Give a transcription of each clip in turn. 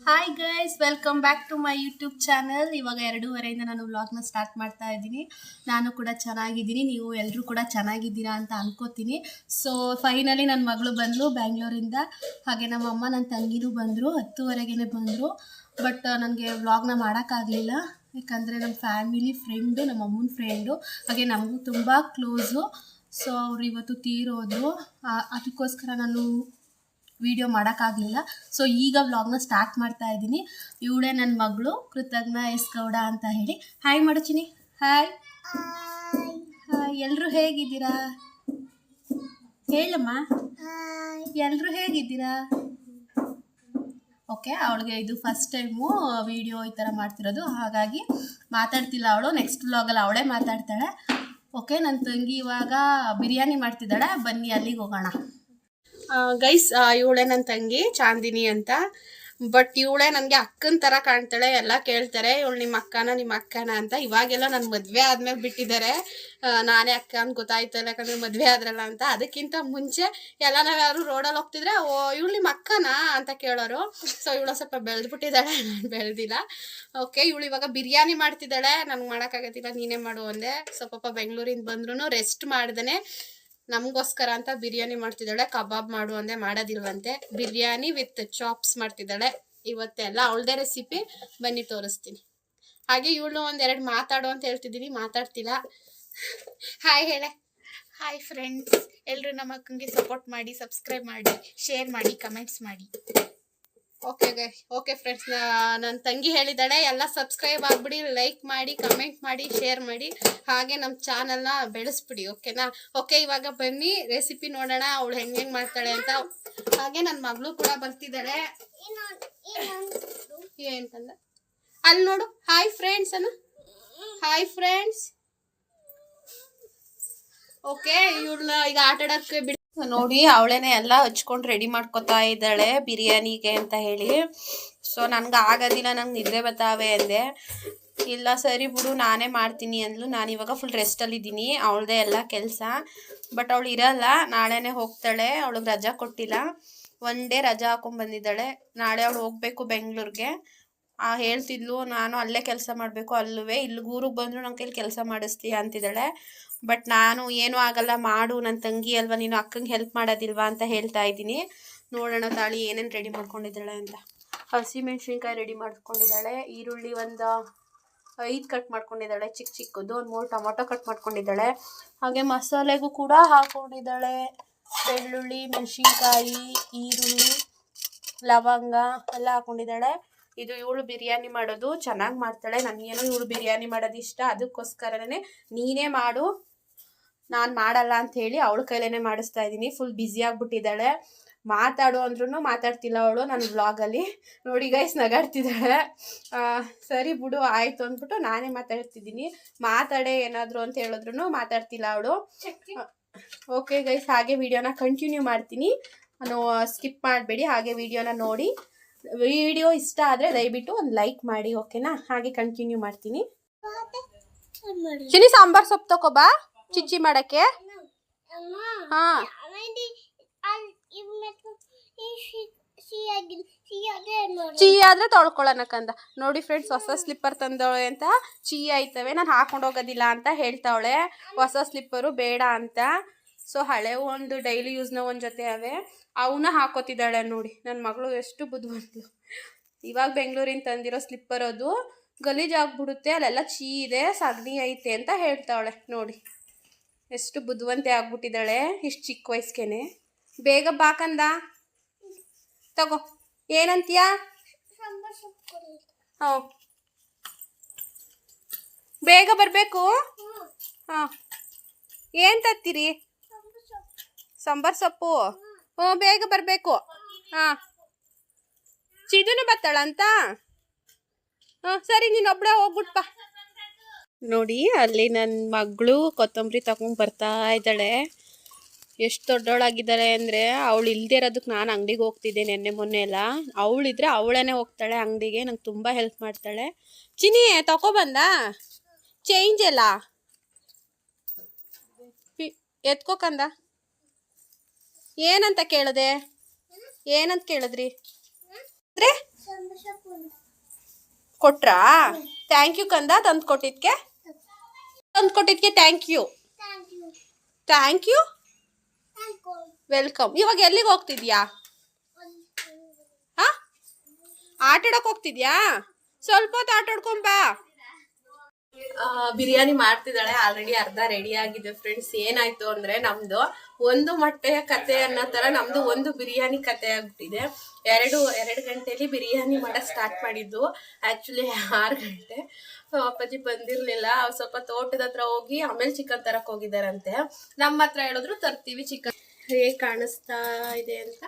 Hi guys, welcome back to my YouTube channel. ಇವಾಗ 2:30 ನಾನು ವ್ಲಾಗ್ನ ಸ್ಟಾರ್ಟ್ ಮಾಡ್ತಾ ಇದ್ದೀನಿ. ನಾನು ಕೂಡ ಚೆನ್ನಾಗಿದ್ದೀನಿ, ನೀವು ಎಲ್ಲರೂ ಕೂಡ ಚೆನ್ನಾಗಿದ್ದೀರಾ ಅಂತ ಅನ್ಕೋತೀನಿ. ಸೊ ಫೈನಲಿ ನನ್ನ ಮಗಳು ಬಂದಳು ಬ್ಯಾಂಗ್ಳೂರಿಂದ, ಹಾಗೆ ನಮ್ಮ ಅಮ್ಮ ನನ್ನ ತಂಗಿನೂ ಬಂದರು. 10:30ಗೆ ಬಂದರು. ಬಟ್ ನನಗೆ ವ್ಲಾಗ್ನ ಮಾಡೋಕ್ಕಾಗಲಿಲ್ಲ, ಯಾಕಂದರೆ ನಮ್ಮ ಫ್ಯಾಮಿಲಿ ಫ್ರೆಂಡು, ನಮ್ಮ ಅಮ್ಮನ ಫ್ರೆಂಡು, ಹಾಗೆ ನಮಗೂ ತುಂಬ ಕ್ಲೋಸು. ಸೊ ಅವರು ಇವತ್ತು ತೀರೋದ್ರು, ಅದಕ್ಕೋಸ್ಕರ ನಾನು ವಿಡಿಯೋ ಮಾಡೋಕ್ಕಾಗಲಿಲ್ಲ. ಸೊ ಈಗ ವ್ಲಾಗ್ನ ಸ್ಟಾರ್ಟ್ ಮಾಡ್ತಾ ಇದ್ದೀನಿ. ಇವಳೇ ನನ್ನ ಮಗಳು ಕೃತಜ್ಞ ಎಸ್ ಗೌಡ ಅಂತ ಹೇಳಿ. ಹಾಯ್ ಮಾಡಚಿನಿ. Hi hi. ಎಲ್ಲರೂ ಹೇಗಿದ್ದೀರಾ ಹೇಳಮ್ಮ, ಎಲ್ಲರೂ ಹೇಗಿದ್ದೀರಾ? ಓಕೆ, ಅವಳಿಗೆ ಇದು ಫಸ್ಟ್ ಟೈಮು ವಿಡಿಯೋ ಈ ಥರ ಮಾಡ್ತಿರೋದು, ಹಾಗಾಗಿ ಮಾತಾಡ್ತಿಲ್ಲ ಅವಳು. ನೆಕ್ಸ್ಟ್ ವ್ಲಾಗಲ್ಲಿ ಅವಳೇ ಮಾತಾಡ್ತಾಳೆ. ಓಕೆ, ನನ್ನ ತಂಗಿ ಇವಾಗ ಬಿರಿಯಾನಿ ಮಾಡ್ತಿದ್ದಾಳೆ, ಬನ್ನಿ ಅಲ್ಲಿಗೆ ಹೋಗೋಣ. ಗೈಸ್, ಇವಳೇ ನನ್ನ ತಂಗಿ ಚಾಂದಿನಿ ಅಂತ. ಬಟ್ ಇವಳೇ ನನಗೆ ಅಕ್ಕನ ಥರ ಕಾಣ್ತಾಳೆ. ಎಲ್ಲ ಕೇಳ್ತಾರೆ ಇವಳು ನಿಮ್ಮ ಅಕ್ಕನ ಅಂತ. ಇವಾಗೆಲ್ಲ ನನ್ನ ಮದುವೆ ಆದ್ಮೇಲೆ ಬಿಟ್ಟಿದ್ದಾರೆ, ನಾನೇ ಅಕ್ಕ ಅಂತ ಗೊತ್ತಾಯ್ತಲ್ಲ, ಯಾಕಂದರೆ ಮದುವೆ ಆದ್ರಲ್ಲ ಅಂತ. ಅದಕ್ಕಿಂತ ಮುಂಚೆ ಎಲ್ಲ ನಾವ್ಯಾರು ರೋಡಲ್ಲಿ ಹೋಗ್ತಿದ್ರೆ ಇವಳು ನಿಮ್ಮ ಅಕ್ಕನಾ ಅಂತ ಕೇಳೋರು. ಸೊ ಇವಳು ಸ್ವಲ್ಪ ಬೆಳೆದ್ಬಿಟ್ಟಿದ್ದಾಳೆ, ನಾನು ಬೆಳೆದಿಲ್ಲ. ಓಕೆ, ಇವಳು ಇವಾಗ ಬಿರಿಯಾನಿ ಮಾಡ್ತಿದ್ದಾಳೆ. ನನಗೆ ಮಾಡೋಕ್ಕಾಗತ್ತಿಲ್ಲ, ನೀನೇ ಮಾಡು ಅಂದೆ. ಸೊ ಪಾಪ ಬೆಂಗಳೂರಿಂದ ಬಂದ್ರೂ ರೆಸ್ಟ್ ಮಾಡ್ದೇ ನಮಗೋಸ್ಕರ ಅಂತ ಬಿರಿಯಾನಿ ಮಾಡ್ತಿದ್ದಾಳೆ. ಕಬಾಬ್ ಮಾಡು ಅಂದೆ, ಮಾಡೋದಿಲ್ವಂತೆ. ಬಿರಿಯಾನಿ ವಿತ್ ಚಾಪ್ಸ್ ಮಾಡ್ತಿದ್ದಾಳೆ ಇವತ್ತೆಲ್ಲ. ಅವಳದೇ ರೆಸಿಪಿ, ಬನ್ನಿ ತೋರಿಸ್ತೀನಿ. ಹಾಗೆ ಇವಳು ಒಂದೆರಡು ಮಾತಾಡು ಅಂತ ಹೇಳ್ತಿದ್ದೀನಿ, ಮಾತಾಡ್ತಿಲ್ಲ. ಹಾಯ್ ಹೇಳೆ. ಹಾಯ್ ಫ್ರೆಂಡ್ಸ್, ಎಲ್ಲರೂ ನಮ್ಮ ಅಕ್ಕಂಗೆ ಸಪೋರ್ಟ್ ಮಾಡಿ, ಸಬ್ಸ್ಕ್ರೈಬ್ ಮಾಡಿ, ಶೇರ್ ಮಾಡಿ, ಕಮೆಂಟ್ಸ್ ಮಾಡಿ. ಓಕೆ ಫ್ರೆಂಡ್ಸ್, ನನ್ನ ತಂಗಿ ಹೇಳಿದ್ದಾಳೆ ಎಲ್ಲ ಸಬ್ಸ್ಕ್ರೈಬ್ ಆಗಿಬಿಡಿ, ಲೈಕ್ ಮಾಡಿ, ಕಮೆಂಟ್ ಮಾಡಿ, ಶೇರ್ ಮಾಡಿ, ಹಾಗೆ ನಮ್ಮ ಚಾನಲ್ನ ಬೆಳೆಸ್ಬಿಡಿ. ಓಕೆನಾ? ಓಕೆ, ಇವಾಗ ಬನ್ನಿ ರೆಸಿಪಿ ನೋಡೋಣ ಅವಳು ಹೆಂಗೆ ಮಾಡ್ತಾಳೆ ಅಂತ. ಹಾಗೆ ನನ್ನ ಮಗಳು ಕೂಡ ಬರ್ತಿದ್ದಾಳೆ. ಏನಂತಂದ ಅಲ್ಲಿ ನೋಡು, ಹಾಯ್ ಫ್ರೆಂಡ್ಸ್ ಅನ್ನ. Hi friends. ಓಕೆ, ಇವಳನ್ನ ಈಗ ಆಟ ಆಡೋಕ್ಕೆ ಬಿಡಿ. ನೋಡಿ, ಅವಳೇನೆ ಎಲ್ಲ ಹಚ್ಕೊಂಡು ರೆಡಿ ಮಾಡ್ಕೊತಾ ಇದ್ದಾಳೆ ಬಿರಿಯಾನಿಗೆ ಅಂತ ಹೇಳಿ. ಸೊ ನನಗೆ ಆಗೋದಿಲ್ಲ, ನಂಗೆ ನಿದ್ರೆ ಬರ್ತಾವೆ ಅಂದೆ. ಇಲ್ಲ ಸರಿ ಬಿಡು ನಾನೇ ಮಾಡ್ತೀನಿ ಅಂದ್ಲು. ನಾನಿವಾಗ ಫುಲ್ ರೆಸ್ಟಲ್ಲಿದ್ದೀನಿ, ಅವಳದೇ ಎಲ್ಲ ಕೆಲಸ. ಬಟ್ ಅವಳು ಇರಲ್ಲ, ನಾಳೆನೇ ಹೋಗ್ತಾಳೆ. ಅವಳಿಗೆ ರಜಾ ಕೊಟ್ಟಿಲ್ಲ, ಒನ್ ಡೇ ರಜಾ ಹಾಕೊಂಡು ಬಂದಿದ್ದಾಳೆ. ನಾಳೆ ಅವಳು ಹೋಗಬೇಕು ಬೆಂಗಳೂರಿಗೆ. ಹೇಳ್ತಿದ್ಲು ನಾನು ಅಲ್ಲೇ ಕೆಲಸ ಮಾಡಬೇಕು, ಅಲ್ಲವೇ ಇಲ್ಲಿ ಊರಿಗೆ ಬಂದರೂ ನನ್ನ ಕೈಲಿ ಕೆಲಸ ಮಾಡಿಸ್ತೀಯ ಅಂತಿದ್ದಾಳೆ. ಬಟ್ ನಾನು ಏನೂ ಆಗಲ್ಲ ಮಾಡು, ನನ್ನ ತಂಗಿ ಅಲ್ವಾ, ನೀನು ಅಕ್ಕಂಗೆ ಹೆಲ್ಪ್ ಮಾಡೋದಿಲ್ವಾ ಅಂತ ಹೇಳ್ತಾ ಇದ್ದೀನಿ. ನೋಡೋಣ ತಾಳಿ ಏನೇನು ರೆಡಿ ಮಾಡ್ಕೊಂಡಿದ್ದಾಳೆ ಅಂತ. ಹಸಿಮೆಣ್ಸಿನ್ಕಾಯಿ ರೆಡಿ ಮಾಡ್ಕೊಂಡಿದ್ದಾಳೆ, ಈರುಳ್ಳಿ ಒಂದು 5 ಕಟ್ ಮಾಡ್ಕೊಂಡಿದ್ದಾಳೆ ಚಿಕ್ಕ ಚಿಕ್ಕದು, ಒಂದು 3 ಟೊಮೊಟೊ ಕಟ್ ಮಾಡ್ಕೊಂಡಿದ್ದಾಳೆ. ಹಾಗೆ ಮಸಾಲೆಗೂ ಕೂಡ ಹಾಕ್ಕೊಂಡಿದ್ದಾಳೆ, ಬೆಳ್ಳುಳ್ಳಿ, ಮೆಣಸಿನ್ಕಾಯಿ, ಈರುಳ್ಳಿ, ಲವಂಗ ಎಲ್ಲ ಹಾಕ್ಕೊಂಡಿದ್ದಾಳೆ. ಇದು ಇವಳು ಬಿರಿಯಾನಿ ಮಾಡೋದು, ಚೆನ್ನಾಗಿ ಮಾಡ್ತಾಳೆ. ನನಗೇನೋ ಇವಳು ಬಿರಿಯಾನಿ ಮಾಡೋದು ಇಷ್ಟ, ಅದಕ್ಕೋಸ್ಕರನೇ ನೀನೇ ಮಾಡು, ನಾನು ಮಾಡಲ್ಲ ಅಂತ ಹೇಳಿ ಅವಳ ಕೈಲೇ ಮಾಡಿಸ್ತಾ ಇದ್ದೀನಿ. ಫುಲ್ ಬ್ಯುಸಿ ಆಗಿಬಿಟ್ಟಿದ್ದಾಳೆ, ಮಾತಾಡು ಅಂದ್ರೂ ಮಾತಾಡ್ತಿಲ್ಲ ಅವಳು ನನ್ನ ವ್ಲಾಗಲ್ಲಿ. ನೋಡಿ ಗೈಸ್, ನಗಾಡ್ತಿದ್ದಾಳೆ. ಸರಿ ಬಿಡು ಆಯಿತು ಅಂದ್ಬಿಟ್ಟು ನಾನೇ ಮಾತಾಡ್ತಿದ್ದೀನಿ. ಮಾತಾಡೆ ಏನಾದರೂ ಅಂತ ಹೇಳಿದ್ರು ಮಾತಾಡ್ತಿಲ್ಲ ಅವಳು. ಓಕೆ ಗೈಸ್, ಹಾಗೆ ವಿಡಿಯೋನ ಕಂಟಿನ್ಯೂ ಮಾಡ್ತೀನಿ, ನಾನು ಸ್ಕಿಪ್ ಮಾಡಬೇಡಿ. ಹಾಗೆ ವಿಡಿಯೋನ ನೋಡಿ, ವಿಡಿಯೋ ಇಷ್ಟ ಆದರೆ ದಯವಿಟ್ಟು ಒಂದು ಲೈಕ್ ಮಾಡಿ. ಓಕೆನಾ? ಹಾಗೆ ಕಂಟಿನ್ಯೂ ಮಾಡ್ತೀನಿ. ಚಿನಿ, ಸಾಂಬಾರ್ ಸೊಪ್ಪು ತಗೋಬಾ ಚಿಚ್ಚಿ ಮಾಡೋಕ್ಕೆ. ಹಾಂ, ಚೀ ಆದರೆ ತೊಳ್ಕೊಳ್ಳೋಣಕ್ಕಂದ. ನೋಡಿ ಫ್ರೆಂಡ್ಸ್, ಹೊಸ ಸ್ಲಿಪ್ಪರ್ ತಂದವಳೆ ಅಂತ ಚೀ ಆಯ್ತವೆ, ನಾನು ಹಾಕೊಂಡು ಹೋಗೋದಿಲ್ಲ ಅಂತ ಹೇಳ್ತಾವಳೆ. ಹೊಸ ಸ್ಲಿಪ್ಪರು ಬೇಡ ಅಂತ. ಸೊ ಹಳೆವು ಒಂದು ಡೈಲಿ ಯೂಸ್ನ ಒಂದು ಜೊತೆ ಅವೆ, ಅವನ್ನ ಹಾಕೋತಿದ್ದಾಳೆ. ನೋಡಿ ನನ್ನ ಮಗಳು ಎಷ್ಟು ಬುದ್ಧಿವಂತಳು. ಇವಾಗ ಬೆಂಗಳೂರಿಂದ ತಂದಿರೋ ಸ್ಲಿಪ್ಪರ್, ಅದು ಗಲೀಜಾಗ್ಬಿಡುತ್ತೆ, ಅಲ್ಲೆಲ್ಲ ಚೀ ಇದೆ, ಸಗಣಿ ಐತೆ ಅಂತ ಹೇಳ್ತಾವಳೆ. ನೋಡಿ ಎಷ್ಟು ಬುದ್ಧಿವಂತೆ ಆಗ್ಬಿಟ್ಟಿದ್ದಾಳೆ ಇಷ್ಟು ಚಿಕ್ಕ ವಯಸ್ಸಿಗೆ. ಬೇಗ ಬಾಕಂದ ತಗೋ. ಏನಂತೀಯ? ಹಾಂ, ಬೇಗ ಬರಬೇಕು. ಹಾಂ, ಏನು ತತ್ತೀರಿ? ಸಾಂಬಾರ್ ಸೊಪ್ಪು. ಹ್ಞೂ, ಬೇಗ ಬರಬೇಕು. ಹಾಂ, ಚಿದನು ಬತ್ತಾಳಂತ. ಹಾಂ ಸರಿ, ನೀನು ಒಬ್ಬಳೇ ಹೋಗ್ಬಿಟ್ಪ. ನೋಡಿ ಅಲ್ಲಿ ನನ್ನ ಮಗಳು ಕೊತ್ತಂಬರಿ ತಗೊಂಡು ಬರ್ತಾ ಇದ್ದಾಳೆ. ಎಷ್ಟು ದೊಡ್ಡವಳಾಗಿದ್ದಾಳೆ ಅಂದರೆ, ಅವಳು ಇಲ್ಲದೆ ಇರೋದಕ್ಕೆ ನಾನು ಅಂಗಡಿಗೆ ಹೋಗ್ತಿದ್ದೆ ನೆನ್ನೆ ಮೊನ್ನೆ ಎಲ್ಲ. ಅವಳಿದ್ರೆ ಅವಳೇ ಹೋಗ್ತಾಳೆ ಅಂಗಡಿಗೆ, ನಂಗೆ ತುಂಬ ಹೆಲ್ಪ್ ಮಾಡ್ತಾಳೆ. ಚಿನಿ ತಗೊಬಂದ ಚೇಂಜ್ ಎಲ್ಲ ಎತ್ಕೋಕಂದ. ಏನಂತ ಕೇಳಿದೆ? ಏನಂತ ಕೇಳಿದ್ರಿ? ಕೊಟ್ರಾ? ಥ್ಯಾಂಕ್ ಯು ಕಂದ, ತಂದು ಕೊಟ್ಟಿದ್ಕೆ thank you. Thank you, welcome. ಇವಾಗ ಎಲ್ಲಿಗೆ ಹೋಗ್ತಿದ್ಯಾ? ಹಾ, ಆಟಾಡೋಕೆ ಹೋಗ್ತಿದ್ಯಾ? ಸ್ವಲ್ಪ ಹೊತ್ತು ಆಟಾಡ್ಕೊಂಬಾ. ಬಿರಿಯಾನಿ ಮಾಡ್ತಿದ್ದಾಳೆ. ಆಲ್ರೆಡಿ ಅರ್ಧ ರೆಡಿ ಆಗಿದೆ ಫ್ರೆಂಡ್ಸ್. ಏನಾಯ್ತು ಅಂದ್ರೆ ನಮ್ದು ಒಂದು ಮೊಟ್ಟೆಯ ಕತೆ ಅನ್ನೋ ತರ ನಮ್ದು ಒಂದು ಬಿರಿಯಾನಿ ಕತೆ ಆಗ್ಬಿಟ್ಟಿದೆ. ಎರಡು ಗಂಟೆಲಿ ಬಿರಿಯಾನಿ ಮಾಡಕ್ ಸ್ಟಾರ್ಟ್ ಮಾಡಿದ್ದು. ಆಕ್ಚುಲಿ 6 ಗಂಟೆ. ಅಪ್ಪಾಜಿ ಬಂದಿರ್ಲಿಲ್ಲ. ಸ್ವಲ್ಪ ತೋಟದ ಹತ್ರ ಹೋಗಿ ಆಮೇಲೆ ಚಿಕನ್ ತರಕ್ ಹೋಗಿದಾರಂತೆ. ನಮ್ಮ ಹತ್ರ ಹೇಳಿದ್ರು ತರ್ತೀವಿ ಚಿಕನ್. ಹೇಗ್ ಕಾಣಿಸ್ತಾ ಇದೆ ಅಂತ,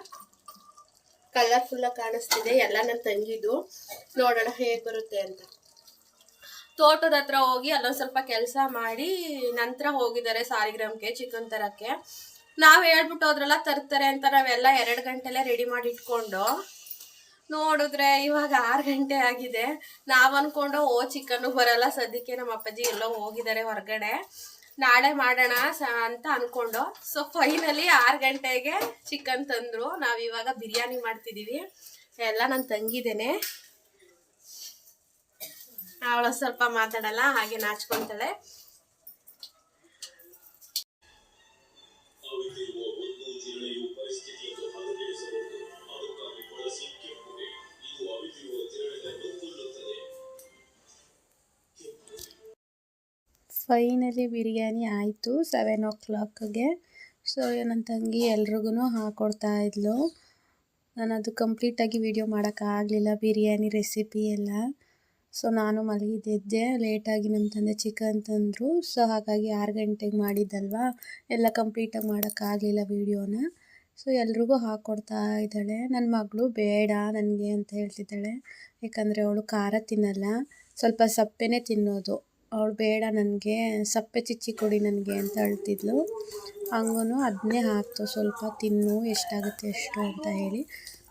ಕಲರ್ಫುಲ್ ಆಗಿ ಕಾಣಿಸ್ತಿದೆ. ಎಲ್ಲ ನನ್ನ ತಂಗಿದು. ನೋಡೋಣ ಹೇಗ್ ಬರುತ್ತೆ ಅಂತ. ತೋಟದ ಹತ್ರ ಹೋಗಿ ಅಲ್ಲೊಂದು ಸ್ವಲ್ಪ ಕೆಲಸ ಮಾಡಿ ನಂತರ ಹೋಗಿದ್ದಾರೆ ಸಾಲಿಗ್ರಾಮ್ಗೆ ಚಿಕನ್ ತರಕ್ಕೆ. ನಾವು ಹೇಳ್ಬಿಟ್ಟು ಹೋದ್ರಲ್ಲ ತರ್ತಾರೆ ಅಂತ ನಾವೆಲ್ಲ 2 ಗಂಟೆಲೆ ರೆಡಿ ಮಾಡಿ ಇಟ್ಕೊಂಡು ನೋಡಿದ್ರೆ ಇವಾಗ 6 ಗಂಟೆ ಆಗಿದೆ. ನಾವು ಅನ್ಕೊಂಡು ಚಿಕನ್ನು ಬರಲ್ಲ ಸದ್ಯಕ್ಕೆ, ನಮ್ಮ ಅಪ್ಪಾಜಿ ಎಲ್ಲೋ ಹೋಗಿದ್ದಾರೆ ಹೊರಗಡೆ, ನಾಳೆ ಮಾಡೋಣ ಅಂತ ಅನ್ಕೊಂಡು. ಸೊ ಫೈನಲಿ 6 ಗಂಟೆಗೆ ಚಿಕನ್ ತಂದ್ರು. ನಾವಿವಾಗ ಬಿರಿಯಾನಿ ಮಾಡ್ತಿದ್ದೀವಿ. ಎಲ್ಲ ನನ್ನ ತಂಗಿದೇನೆ. ಅವಳು ಸ್ವಲ್ಪ ಮಾತಾಡಲ್ಲ, ಹಾಗೆ ನಾಚ್ಕೊಂತಾಳೆ. ಫೈನಲಿ ಬಿರಿಯಾನಿ ಆಯಿತು 7 o'clockಗೆ. ಸೊ ನನ್ನ ತಂಗಿ ಎಲ್ರಿಗೂ ಹಾಕ್ಕೊಡ್ತಾ ಇದ್ಲು. ನಾನು ಅದು ಕಂಪ್ಲೀಟಾಗಿ ವಿಡಿಯೋ ಮಾಡೋಕ್ಕಾಗಲಿಲ್ಲ, ಬಿರಿಯಾನಿ ರೆಸಿಪಿ ಎಲ್ಲ. ಸೊ ನಾನು ಮಲಗಿದ್ದೆ ಲೇಟಾಗಿ. ನಮ್ಮ ತಂದೆ ಚಿಕನ್ ತಂದರು. ಸೊ ಹಾಗಾಗಿ 6 ಗಂಟೆಗೆ ಮಾಡಿದ್ದಲ್ವಾ, ಎಲ್ಲ ಕಂಪ್ಲೀಟಾಗಿ ಮಾಡೋಕ್ಕಾಗಲಿಲ್ಲ ವೀಡಿಯೋನ. ಸೊ ಎಲ್ರಿಗೂ ಹಾಕ್ಕೊಡ್ತಾ ಇದ್ದಾಳೆ. ನನ್ನ ಮಗಳು ಬೇಡ ನನಗೆ ಅಂತ ಹೇಳ್ತಿದ್ದಾಳೆ. ಯಾಕಂದರೆ ಅವಳು ಖಾರ ತಿನ್ನಲ್ಲ, ಸ್ವಲ್ಪ ಸಪ್ಪೆನೇ ತಿನ್ನೋದು. ಅವಳು ಬೇಡ, ನನಗೆ ಸಪ್ಪೆ ಚಿಚ್ಚಿ ಕೊಡಿ ನನಗೆ ಅಂತ ಹೇಳ್ತಿದ್ಲು. ಹಂಗೂ ಅದನ್ನೇ ಹಾಕ್ತು, ಸ್ವಲ್ಪ ತಿನ್ನು ಎಷ್ಟಾಗುತ್ತೆ ಅಷ್ಟು ಅಂತ ಹೇಳಿ.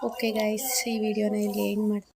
ಓಕೆ ಗೈಸ್, ಈ ವಿಡಿಯೋನ ಇಲ್ಲಿ ಎಂಡ್ ಮಾಡ್ತೀನಿ.